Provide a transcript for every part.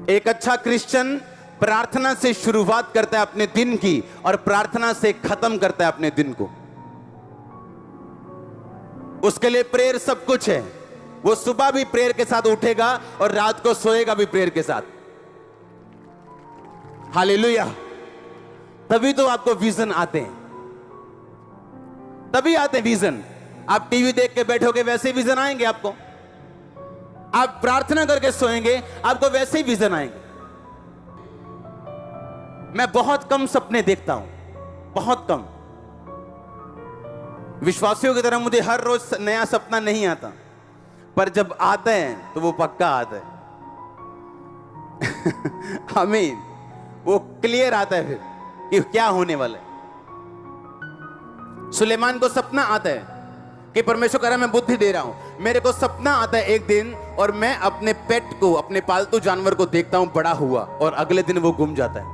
एक अच्छा क्रिश्चियन प्रार्थना से शुरुआत करता है अपने दिन की और प्रार्थना से खत्म करता है अपने दिन को। उसके लिए प्रेयर सब कुछ है। वो सुबह भी प्रेयर के साथ उठेगा और रात को सोएगा भी प्रेयर के साथ। हालेलुया। तभी तो आपको विजन आते हैं, तभी आते हैं विजन। आप टीवी देख के बैठोगे वैसे ही विजन आएंगे आपको। आप प्रार्थना करके सोएंगे आपको वैसे ही विजन आएंगे। मैं बहुत कम सपने देखता हूं, बहुत कम। विश्वासियों की तरह मुझे हर रोज नया सपना नहीं आता, पर जब आता है तो वो पक्का आता है। आमीन। वो क्लियर आता है फिर कि क्या होने वाला है। सुलेमान को सपना आता है कि परमेश्वर कह रहा है मैं बुद्धि दे रहा हूं। मेरे को सपना आता है एक दिन और मैं अपने पेट को, अपने पालतू जानवर को देखता हूं बड़ा हुआ और अगले दिन वो गुम जाता है।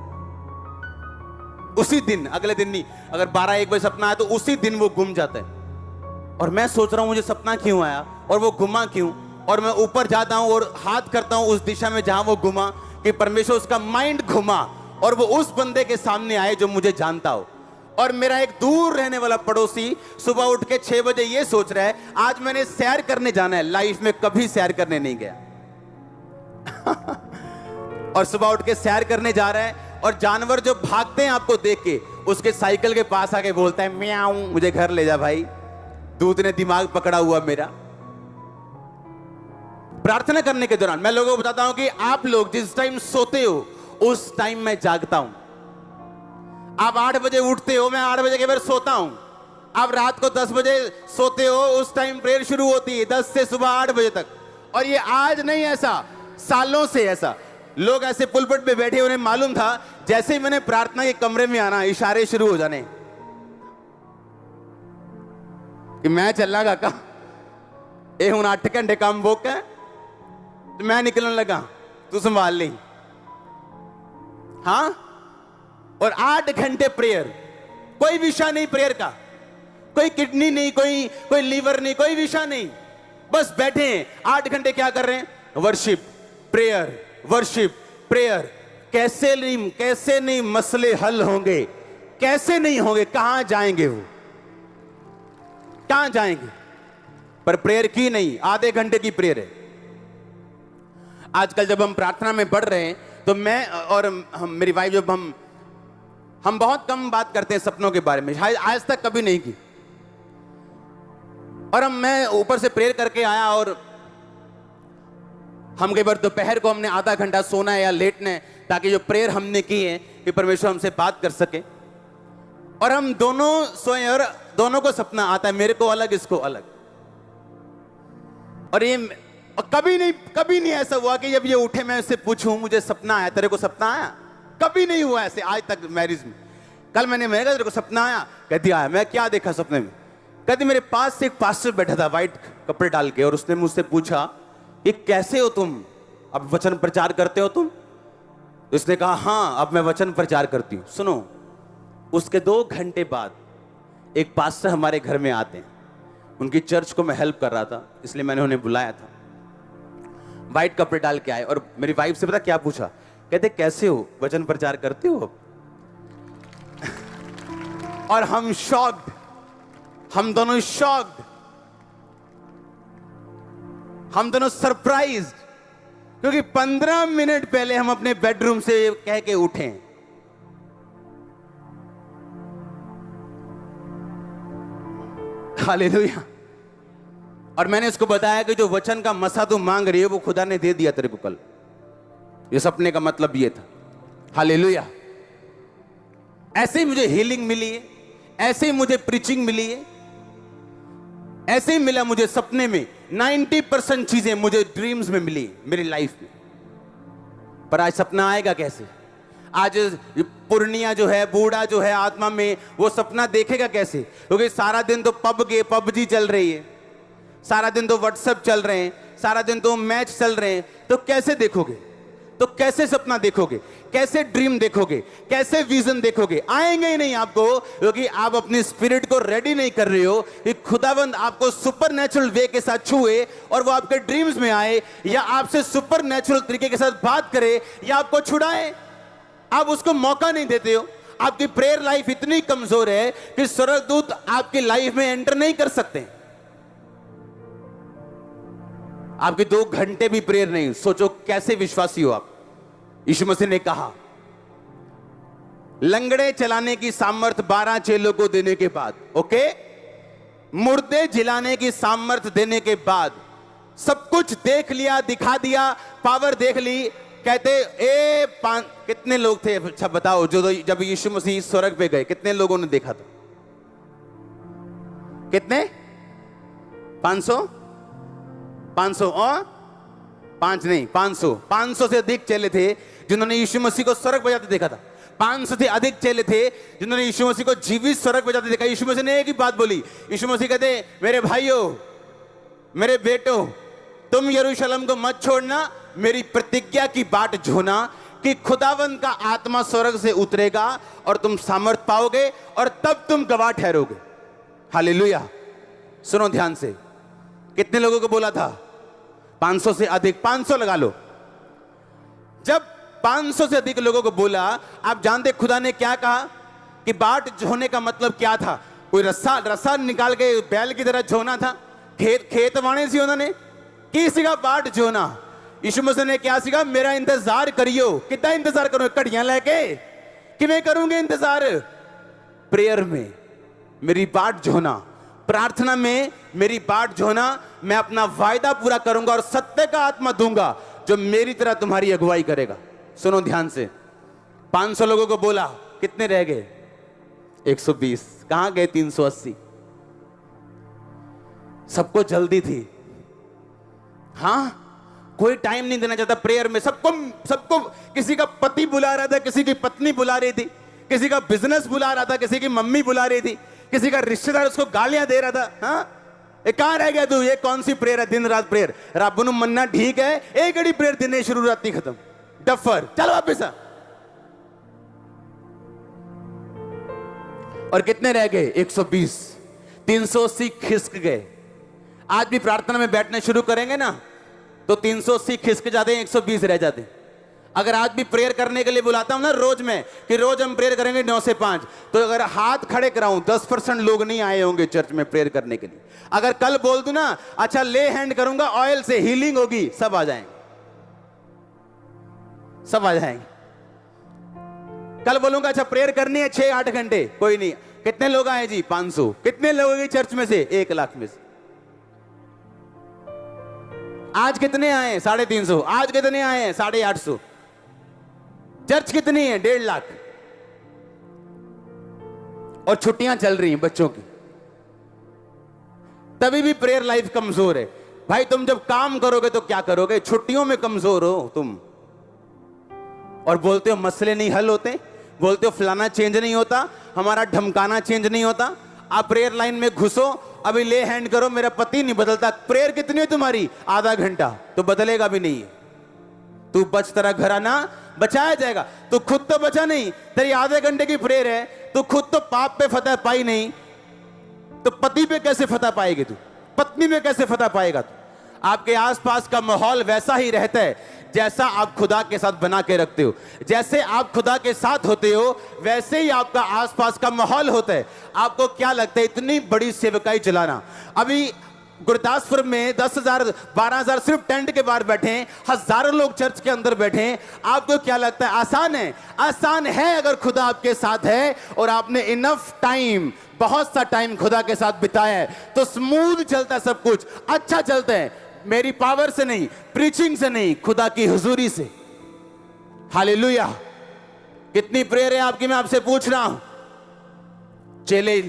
उसी दिन, अगले दिन नहीं, अगर 12-1 बजे सपना आया तो उसी दिन वो गुम जाता है। और मैं सोच रहा हूं मुझे सपना क्यों आया और वो गुमा क्यों। और मैं ऊपर जाता हूं और हाथ करता हूं उस दिशा में जहां वो गुमा, कि परमेश्वर उसका माइंड घुमा और वो उस बंदे के सामने आए जो मुझे जानता हो। और मेरा एक दूर रहने वाला पड़ोसी सुबह उठ के 6 बजे ये सोच रहा है आज मैंने सैर करने जाना है। लाइफ में कभी सैर करने नहीं गया। और सुबह उठ के सैर करने जा रहा है और जानवर जो भागते हैं आपको देख के, उसके साइकिल के पास आके बोलता है म्याऊं, मुझे घर ले जा भाई, दूध ने दिमाग पकड़ा हुआ मेरा। प्रार्थना करने के दौरान मैं लोगों को बताता हूं कि आप लोग जिस टाइम सोते हो उस टाइम मैं जागता हूं। आप 8 बजे उठते हो, मैं 8 बजे के बाद सोता हूं। आप रात को 10 बजे सोते हो, उस टाइम प्रेयर शुरू होती है 10 से सुबह 8 बजे तक। और ये आज नहीं, ऐसा सालों से ऐसा। लोग ऐसे पुलपट पे बैठे, उन्हें मालूम था जैसे ही मैंने प्रार्थना के कमरे में आना इशारे शुरू हो जाने कि मैं चला काका ये हूं 8 घंटे काम बुक है तो मैं निकलने लगा, तू संभाल ली। हाँ, और 8 घंटे प्रेयर, कोई विषय नहीं प्रेयर का, कोई किडनी नहीं, कोई लीवर नहीं, कोई विषय नहीं, बस बैठे हैं 8 घंटे क्या कर रहे हैं? Worship, prayer, worship, prayer. कैसे नहीं मसले हल होंगे, कैसे नहीं होंगे, कहां जाएंगे वो, कहां जाएंगे? पर प्रेयर की नहीं, आधे घंटे की प्रेयर है। आजकल जब हम प्रार्थना में बढ़ रहे हैं तो मैं और मेरी वाइफ, जब हम बहुत कम बात करते हैं सपनों के बारे में, आज तक कभी नहीं की। और मैं ऊपर से प्रेयर करके आया और हम कई बार दोपहर को हमने आधा घंटा सोना है या लेटना है ताकि जो प्रेयर हमने की है कि परमेश्वर हमसे बात कर सके। और हम दोनों सोए और दोनों को सपना आता है, मेरे को अलग, इसको अलग। और ये कभी नहीं ऐसा हुआ कि जब ये उठे मैं उससे पूछूं मुझे सपना आया, तेरे को सपना आया? कभी नहीं हुआ ऐसे आज तक मैरिज में। कल मैंने कहा तेरे को सपना आया? कहती आया। मैं क्या देखा सपने में? कहती मेरे पास से एक पास्टर बैठा था व्हाइट कपड़े डाल के और उसने मुझसे पूछा कि कैसे हो तुम, अब वचन प्रचार करते हो तुम? उसने कहा हाँ, अब मैं वचन प्रचार करती हूं। सुनो, उसके 2 घंटे बाद एक पास्टर हमारे घर में आते हैं। उनकी चर्च को मैं हेल्प कर रहा था, इसलिए मैंने उन्हें बुलाया था। व्हाइट कपड़े डाल के आए और मेरी वाइफ से पता क्या पूछा? कहते कैसे हो, वचन प्रचार करते हो? और हम शॉक्ड, हम दोनों शॉक्ड, हम दोनों सरप्राइज्ड, क्योंकि 15 मिनट पहले हम अपने बेडरूम से कह के उठे। हालेलुया। और मैंने उसको बताया कि जो वचन का मसा तू मांग रही है वो खुदा ने दे दिया तेरे को कल। ये सपने का मतलब ये था। हालेलुया। ऐसे ही मुझे हीलिंग मिली है, ऐसे ही मुझे प्रीचिंग मिली है, ऐसे ही मिला मुझे सपने में। 90% चीजें मुझे ड्रीम्स में मिली मेरी लाइफ में। पर आज सपना आएगा कैसे? आज पुर्णिया जो है, बूढ़ा जो है आत्मा में, वो सपना देखेगा कैसे? क्योंकि सारा दिन तो पबजी चल रही है, सारा दिन तो व्हाट्सएप चल रहे हैं, सारा दिन तो मैच चल रहे हैं। तो कैसे देखोगे? तो कैसे सपना देखोगे? कैसे ड्रीम देखोगे, कैसे विजन देखोगे? आएंगे ही नहीं आपको, क्योंकि आप अपनी स्पिरिट को रेडी नहीं कर रहे हो कि खुदावंद आपको सुपरनेचुरल वे के साथ छुए और वो आपके ड्रीम्स में आए, या आपसे सुपरनेचुरल तरीके के साथ बात करे, या आपको छुड़ाए। आप उसको मौका नहीं देते हो। आपकी प्रेयर लाइफ इतनी कमजोर है कि स्वर्गदूत आपकी लाइफ में एंटर नहीं कर सकते। आपके 2 घंटे भी प्रेयर नहीं, सोचो कैसे विश्वासी हो आप। यीशु मसीह ने कहा, लंगड़े चलाने की सामर्थ 12 चेलों को देने के बाद, ओके, मुर्दे जिलाने की सामर्थ देने के बाद, सब कुछ देख लिया, दिखा दिया, पावर देख ली, कहते कितने लोग थे? अच्छा बताओ, जो जब यीशु मसीह स्वर्ग पे गए कितने लोगों ने देखा था? कितने? 500 और 5 नहीं, 500 से अधिक चेले थे जिन्होंने यीशु मसीह को स्वर्ग पे जाते देखा था। 500 से अधिक चेले थे जिन्होंने यीशु मसीह को जीवित स्वर्ग पे जाते देखा। यीशु मसीह ने एक ही बात बोली। यीशु मसीह कहते, मेरे भाइयों, मेरे बेटों, तुम यरूशलेम को मत छोड़ना, मेरी प्रतिज्ञा की बाट जोना कि खुदावंद का आत्मा स्वर्ग से उतरेगा और तुम सामर्थ पाओगे और तब तुम गवाह ठहरोगे। हालेलुया। सुनो ध्यान से, कितने लोगों को बोला था? 500 से अधिक। 500 लगा लो। जब 500 से अधिक लोगों को बोला, आप जानते खुदा ने क्या कहा? कि बाट जोने का मतलब क्या था? कोई रस्सा निकाल के बैल की तरह जोना था? खेत वाणे सी उन्होंने की सिखा बाट जोना। यीशु मसीह ने क्या सिखा? मेरा इंतजार करियो। कितना इंतजार करो? कड़ियां लेके? किवें करूंगे इंतजार? प्रेयर में मेरी बाट जोना, प्रार्थना में मेरी बाट जोना, मैं अपना वायदा पूरा करूंगा और सत्य का आत्मा दूंगा जो मेरी तरह तुम्हारी अगुवाई करेगा। सुनो ध्यान से, 500 लोगों को बोला, कितने रह गए? 120। कहां गए 380? सबको जल्दी थी। हां, कोई टाइम नहीं देना चाहता प्रेयर में। सबको किसी का पति बुला रहा था, किसी की पत्नी बुला रही थी, किसी का बिजनेस बुला रहा था, किसी की मम्मी बुला रही थी, किसी का रिश्तेदार उसको गालियां दे रहा था। हाँ, कहां रह गया तू? ये कौन सी प्रेयर है? दिन रात प्रेयर। रब नूं मन्ना ठीक है, एक घड़ी प्रेयर दिन शुरू राती खत्म। डफर, चलो वापिस आ। और कितने रह गए? 120। 380 खिसक गए। आज भी प्रार्थना में बैठने शुरू करेंगे ना तो 380 खिसक जाते हैं, 120 रह जाते हैं। अगर आज भी प्रेयर करने के लिए बुलाता हूं ना रोज में कि रोज हम प्रेयर करेंगे 9 से 5, तो अगर हाथ खड़े कराऊं 10% लोग नहीं आए होंगे चर्च में प्रेयर करने के लिए। अगर कल बोल दूं ना, अच्छा ले हैंड करूंगा, ऑयल से हीलिंग होगी, सब आ जाएंगे, सब आ जाएंगे। कल बोलूंगा अच्छा प्रेयर करनी है 6-8 घंटे, कोई नहीं। कितने लोग आए जी? 500। कितने लोग हैं चर्च में से? 1 लाख में से। आज कितने आए? 350। आज कितने आए हैं? 850। चर्च कितनी है? 1.5 लाख। और छुट्टियां चल रही हैं बच्चों की, तभी भी प्रेयर लाइफ कमजोर है। भाई तुम जब काम करोगे तो क्या करोगे? छुट्टियों में कमजोर हो तुम, और बोलते हो मसले नहीं हल होते, बोलते हो फलाना चेंज नहीं होता, हमारा धमकाना चेंज नहीं होता। आप प्रेयर लाइन में घुसो, अभी ले हैंड करो, मेरा पति नहीं बदलता। प्रेयर कितनी है तुम्हारी? आधा घंटा, तो बदलेगा भी नहीं है। तू बच, तेरा घर आना बचाया जाएगा। तू खुद तो बचा नहीं, तेरी आधे घंटे की प्रेयर है, तू खुद तो पाप पे फतह पाई नहीं, तो पति पे कैसे फतह पाएगी तू? पत्नी में कैसे फतह पाएगा तू? आपके आसपास का माहौल वैसा ही रहता है जैसा आप खुदा के साथ बना के रखते हो। जैसे आप खुदा के साथ होते हो वैसे ही आपका आसपास का माहौल होता है। आपको क्या लगता है इतनी बड़ी सेवकाई चलाना? अभी गुरदासपुर में 10,000 12,000 सिर्फ टेंट के बाहर बैठे हैं, हजारों लोग चर्च के अंदर बैठे हैं। आपको क्या लगता है आसान है? आसान है अगर खुदा आपके साथ है और आपने इनफ टाइम, बहुत सा टाइम खुदा के साथ बिताया है तो स्मूथ चलता है, सब कुछ अच्छा चलता है। मेरी पावर से नहीं, प्रीचिंग से नहीं, खुदा की हुजूरी से। हालेलुया। कितनी प्रेयर है आपकी? मैं आपसे पूछ रहा हूं। चेले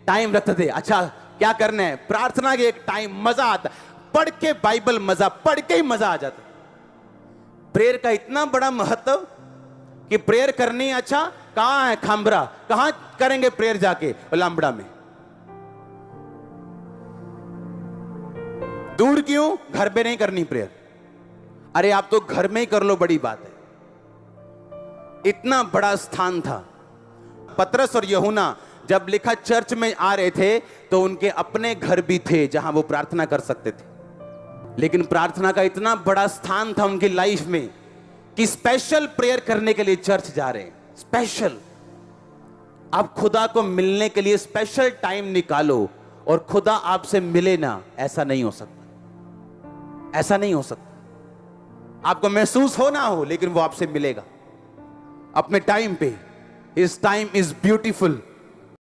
टाइम रखते थे, अच्छा क्या करना है? प्रार्थना के एक टाइम, मजा आता, पढ़ के बाइबल, मजा पढ़ के ही मजा आ जाता। प्रेयर का इतना बड़ा महत्व कि प्रेयर करनी। अच्छा कहां है खांबरा? कहां करेंगे प्रेयर? जाके लामबड़ा में। दूर क्यों? घर पे नहीं करनी प्रेयर। अरे आप तो घर में ही कर लो, बड़ी बात है। इतना बड़ा स्थान था। पतरस और यूहन्ना जब लिखा चर्च में आ रहे थे तो उनके अपने घर भी थे जहां वो प्रार्थना कर सकते थे, लेकिन प्रार्थना का इतना बड़ा स्थान था उनकी लाइफ में कि स्पेशल प्रेयर करने के लिए चर्च जा रहे हैं। स्पेशल, आप खुदा को मिलने के लिए स्पेशल टाइम निकालो और खुदा आपसे मिले ना, ऐसा नहीं हो सकता। ऐसा नहीं हो सकता। आपको महसूस हो ना हो, लेकिन वो आपसे मिलेगा अपने टाइम पे। His time is beautiful.